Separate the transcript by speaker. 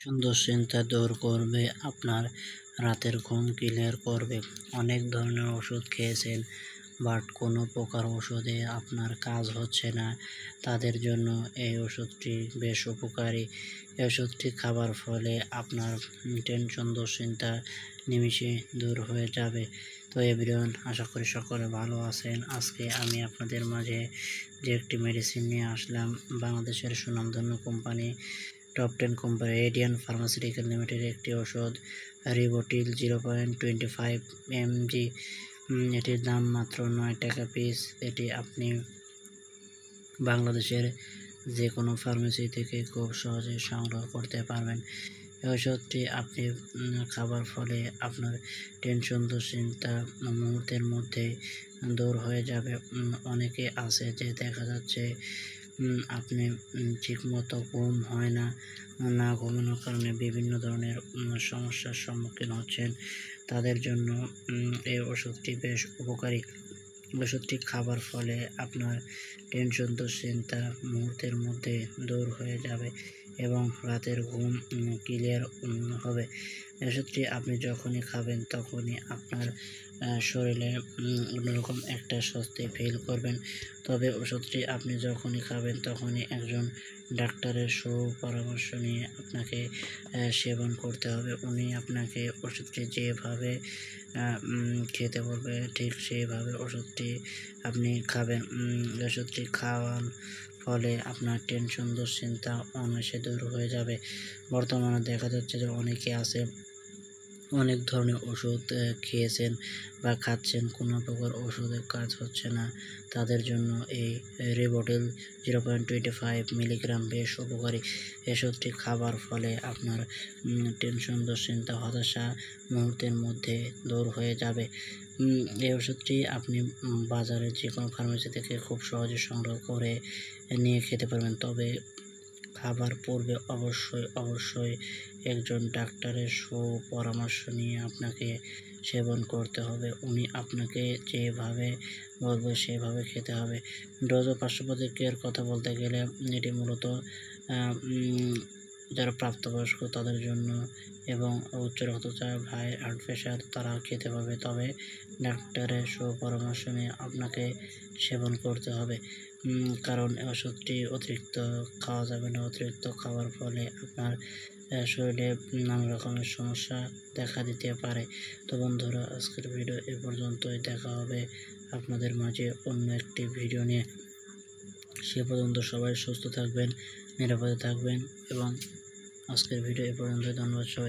Speaker 1: সুন্দর চিন্তা দূর করবে, আপনার রাতের ঘুম ক্লিয়ার করবে। অনেক ধরনের ওষুধ খেয়েছেন, বাট কোনো প্রকার ওষুধে আপনার কাজ হচ্ছে না। তাদের জন্য এই ওষুধটি বেশ উপকারী। এই ওষুধটি খাবার ফলে আপনার টেনশন দুশ্চিন্তা নিমিষে দূর হয়ে যাবে। তো এভরিওয়ান, আশা করি সকলে ভালো আছেন। আজকে আমি আপনাদের মাঝে যে একটি মেডিসিন নিয়ে আসলাম, বাংলাদেশের সুনামধন্য company top 10 company radian pharmaceutical limited একটি ওষুধ রিবোটিল 0.25 mg। এটির দাম মাত্র 9 টাকা পিস। এটি আপনি বাংলাদেশের যে কোনো ফার্মেসি থেকে খুব সহজে সংগ্রহ করতে পারবেন। এই ওষুধটি আপনি খাবার ফলে আপনার টেনশন দুশ্চিন্তা মুহূর্তের মধ্যে দূর হয়ে যাবে। অনেকে আছে যে দেখা যাচ্ছে আপনি ঠিকমতো ঘুম হয় না, না ঘুমানোর কারণে বিভিন্ন ধরনের সমস্যার সম্মুখীন হচ্ছেন। তাদের জন্য এই ওষুধটি বেশ উপকারী। ওষুধটি খাবার ফলে আপনার টেনশন দুশ্চিন্তা মুহূর্তের মধ্যে দূর হয়ে যাবে এবং রাতের ঘুম ক্লিয়ার হবে। ওষুধটি আপনি যখনই খাবেন তখনই আপনার শরীরে অন্যরকম একটা স্বস্তি ফিল করবেন। তবে ওষুধটি আপনি যখনই খাবেন তখনই একজন ডাক্তারের সুপরামর্শ নিয়ে আপনাকে সেবন করতে হবে। উনি আপনাকে ওষুধটি যেভাবে খেতে বলবে ঠিক সেইভাবে ওষুধটি আপনি খাবেন। ওষুধটি খাওয়ার ফলে আপনার টেনশন দুশ্চিন্তা অনায়াসে দূর হয়ে যাবে। বর্তমানে দেখা যাচ্ছে যে অনেকে আছে অনেক ধরনের ওষুধ খেয়েছেন বা খাচ্ছেন, কোনো প্রকার ওষুধের কাজ হচ্ছে না। তাদের জন্য এই রিবোটিল 0.25 মিলিগ্রাম বেশ উপকারী। ওষুধটি খাবার ফলে আপনার টেনশন দুশ্চিন্তা হতাশা মুহূর্তের মধ্যে দূর হয়ে যাবে। এই ওষুধটি আপনি বাজারে যে কোনো ফার্মেসি থেকে খুব সহজে সংগ্রহ করে নিয়ে খেতে পারবেন। তবে খাবার পূর্বে অবশ্যই একজন ডাক্তারের সুপরামর্শ নিয়ে আপনাকে সেবন করতে হবে। উনি আপনাকে যেভাবে বলবে সেভাবে খেতে হবে। ডোজ ও পার্শ্ব প্রতিক্রিয়ার কথা বলতে গেলে এটি মূলত যারা প্রাপ্তবয়স্ক তাদের জন্য এবং উচ্চ রক্তচাপ, হাই হার্ট প্রেশার তারা খেতে পারবে। তবে ডাক্তারের সুপরামর্শ নিয়ে আপনাকে সেবন করতে হবে, কারণ ওষুধটি অতিরিক্ত খাওয়া যাবে না। অতিরিক্ত খাওয়ার ফলে আপনার শরীরে নানা রকমের সমস্যা দেখা দিতে পারে। তো বন্ধুরা, আজকের ভিডিও এ পর্যন্তই। দেখা হবে আপনাদের মাঝে অন্য একটি ভিডিও নিয়ে। সে পর্যন্ত সবাই সুস্থ থাকবেন, নিরাপদে থাকবেন এবং আজকের ভিডিও এ পর্যন্ত। ধন্যবাদ সবাই।